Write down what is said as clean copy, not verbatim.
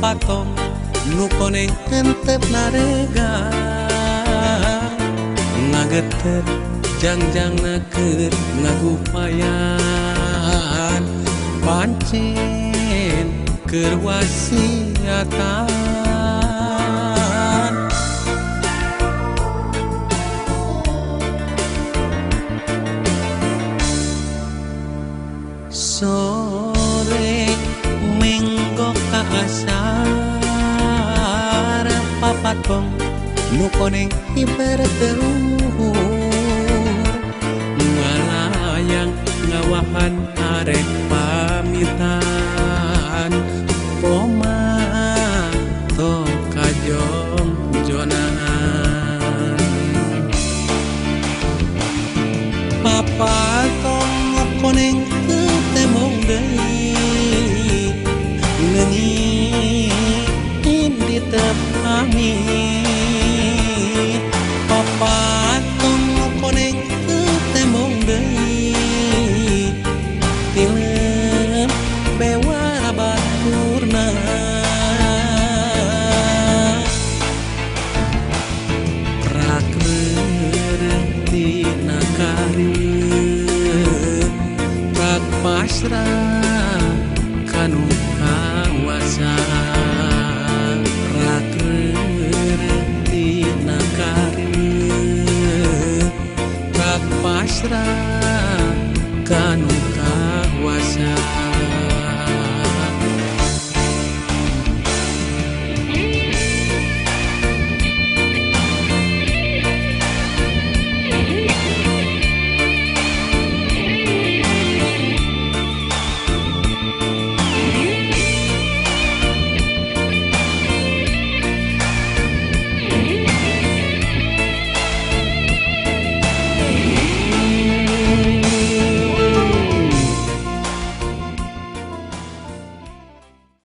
papatong nu koneng hentep narega ngagetet jangjang nakeur ngagupayan pancen keur wasiatan sore menggo ka asar papatong nu koneng ibarat telur ngalayang ngawahan arek pamitan poma tong kajong jonan papatong koneng temong deui ngeunyiin di tepami papatong koneng temong deui tilem bewara baturna prakreureung tina kareun prak pasrah kanu kawasa prakreureung tina kareun prak pasrah